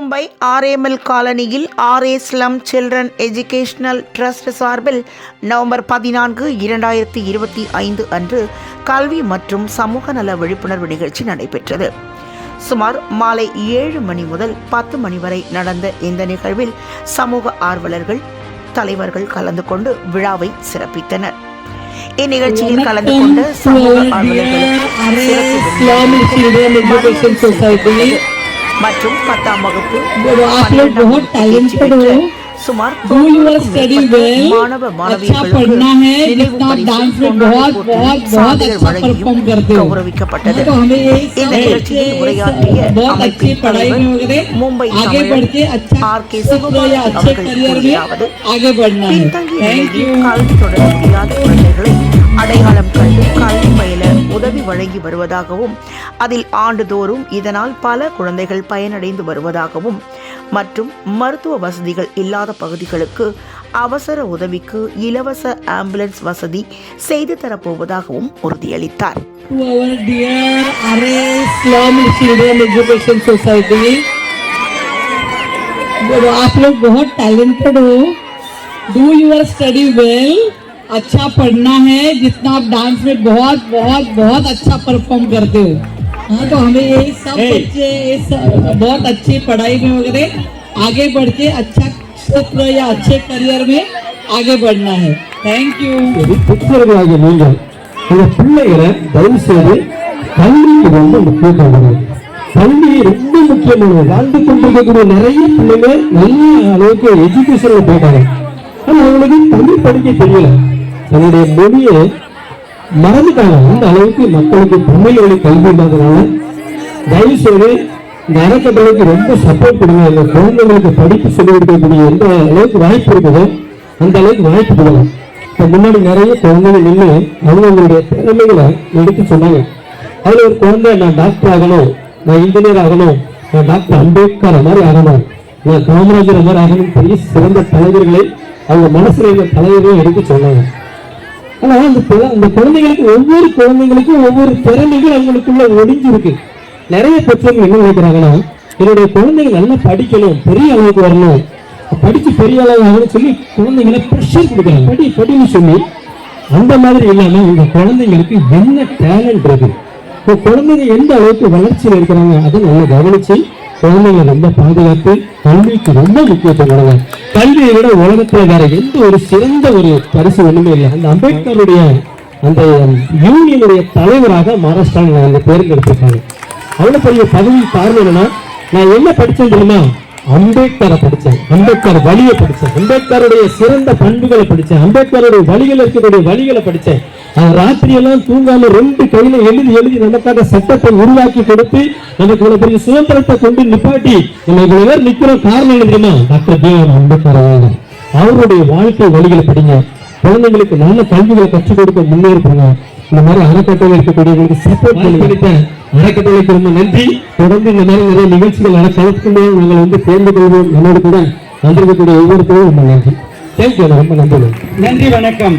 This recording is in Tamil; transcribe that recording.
மும்பை ஆர்எம்எல் காலனியில் RA slum children educational trust சார்பில் நவம்பர் 14, 2025 அன்று கல்வி மற்றும் சமூக நல விழிப்புணர்வு நிகழ்ச்சி நடைபெற்றது. சுமார் மாலை 7 மணி முதல் 10 மணி வரை நடந்த இந்த நிகழ்வில் சமூக ஆர்வலர்கள், தலைவர்கள் கலந்து கொண்டு விழாவை சிறப்பித்தனர். இந்நிகழ்ச்சியில் கலந்து கொண்ட சமூக ஆர்வலர்களுக்கு மற்றும் 10ஆம் வகுப்பு சுமார் மாணவ மாணவியர்களுக்கு கௌரவிக்கப்பட்டது. இந்த நிகழ்ச்சியில் உரையாற்றிய அமைப்பின் தலைவர் மும்பை ஆர்.கே. சிவபாலன் அவர்கள் கூறியதாவது, பின்தங்கிய நிலையில் கல்வி தொடர முடியாத குழந்தைகளை அடையாளம் கண்டு கல்வி பயில உதவி வழங்கி வருவதாகவும், அதில் ஆண்டுதோறும் இதனால் பல குழந்தைகள் பயனடைந்து வருவதாகவும் மற்றும் மருத்துவ வசதிகள் இல்லாத பகுதிகளுக்கு அவசர உதவிக்கு இலவச ஆம்புலன்ஸ் வசதி செய்து தரப்போவதாகவும் உறுதியளித்தார். अच्छा पढ़ना है, जितना आप डांस में बहुत बहुत बहुत अच्छा परफॉर्म करते हो. हाँ, तो हमें ये सब बच्चे बहुत अच्छी पढ़ाई में वगैरह आगे बढ़ के अच्छा क्षेत्र या अच्छे करियर में आगे बढ़ना है. Thank you. பெற்றோர்களாகிய நீங்கள் இந்த பிள்ளைகளை தயவு செய்து கல்விக்கு ரொம்ப முக்கியத்துவம். கல்வி ரொம்ப முக்கியமானது. வாழ்ந்து கொண்டிருக்கக்கூடிய நிறைய பிள்ளைங்க நல்ல அளவுக்கு எஜுகேஷன்ல போயிட்டாங்க. ஆனா அவங்களுக்கு தமிழ் படிக்க தெரியல, தன்னுடைய மொழியை மறந்துட்டாங்க. அந்த அளவுக்கு மக்களுக்கு தமிழ் வழி கல்வி இல்லாதனால தயவு செய்து இந்த அறக்கட்டளைக்கு ரொம்ப சப்போர்ட் பண்ணுங்க. அந்த குழந்தைங்களுக்கு படிப்பு சொல்லிக் கொடுக்கக்கூடிய எந்த அளவுக்கு வாய்ப்பு இருக்குதோ அந்த அளவுக்கு வாய்ப்பு கொடுக்கணும். இப்போ முன்னாடி நிறைய குழந்தைங்க நின்று அவங்களுடைய திறமைகளை எடுத்து சொன்னாங்க. அதுல ஒரு குழந்தை, நான் டாக்டர் ஆகணும், நான் இன்ஜினியர் ஆகணும், நான் டாக்டர் அம்பேத்கர் மாதிரி ஆகணும், நான் காமராஜர் மாதிரி ஆகணும், பெரிய சிறந்த தலைவர்களை அவங்க மனசுல இருந்த தலைவரையும் எடுத்து சொன்னாங்க. ஆனா அந்த குழந்தைகளுக்கு ஒவ்வொரு குழந்தைங்களுக்கும் ஒவ்வொரு திறமைகள் அவங்களுக்குள்ள ஒளிஞ்சிருக்கு. நிறைய பெற்றோர்கள் என்ன நினைக்கிறாங்கன்னா, என்னுடைய குழந்தைங்க நல்லா படிக்கணும், பெரிய அளவுக்கு வரணும், படிச்சு பெரிய அளவு ஆகணும்னு சொல்லி குழந்தைங்களை ப்ரெஷர் கொடுக்குறாங்க. படின்னு சொல்லி அந்த மாதிரி இல்லாம இந்த குழந்தைங்களுக்கு என்ன டேலண்ட் இருக்கு, இப்போ குழந்தைங்க எந்த அளவுக்கு வளர்ச்சியில் இருக்கிறாங்க அதை நல்லா கவனிச்சு குழந்தைங்களை ரொம்ப பாதுகாத்து கல்விக்கு ரொம்ப முக்கியத்துவம் கொடுங்க. கல்வியை விட உலகத்துல வேற எந்த ஒரு சிறந்த ஒரு பரிசு ஒண்ணுமே இல்லை. அந்த அம்பேத்கருடைய அந்த யூனியனுடைய தலைவராக மகாராஷ்டிராவில் அந்த தேர்ந்தெடுத்திருக்காங்க. அவ்வளவு பெரிய பதவி காரணம் என்னன்னா, நான் என்ன படிச்சேன் தெரியுமா, அம்பேத்கரை படித்தேன், அம்பேத்கர் வழியை படித்தேன், அம்பேத்கருடைய சிறந்த பண்புகளை படித்தேன், அம்பேத்கருடைய வழிகள் இருக்கக்கூடிய வழிகளை படித்தேன். ராத்திரியெல்லாம் தூங்காம 2 கையில எழுதி நமக்காக சட்டத்தை உருவாக்கி கொடுத்து நமக்கு இவ்வளவு பெரிய சுதந்திரத்தை கொண்டு நிப்பாட்டி நம்ம இவ்வளவு பேர் நிக்கிறோம். காரணம் என்ன தெரியுமா, டாக்டர் பி.ஆர். அம்பேத்கர் அவருடைய வாழ்க்கை வழிகளை படிங்க. குழந்தைங்களுக்கு நல்ல கல்விகளை கற்றுக் கொடுக்க முன்னேறுங்க. இந்த மாதிரி அறக்கட்டளை இருக்கக்கூடியவங்களுக்கு சப்போர்ட் பண்ணி அறக்கட்டளைக்கு ரொம்ப நன்றி. தொடர்ந்து இந்த மாதிரி நிறைய நிகழ்ச்சிகள் நடக்கக்கூடிய நாங்கள் தேர்ந்து கொள்வோம். நம்மோடு கூட வந்திருக்கக்கூடிய ஒவ்வொருத்தரும் ரொம்ப நன்றி. தேங்க்யூ. ரொம்ப நன்றி. நன்றி, வணக்கம்.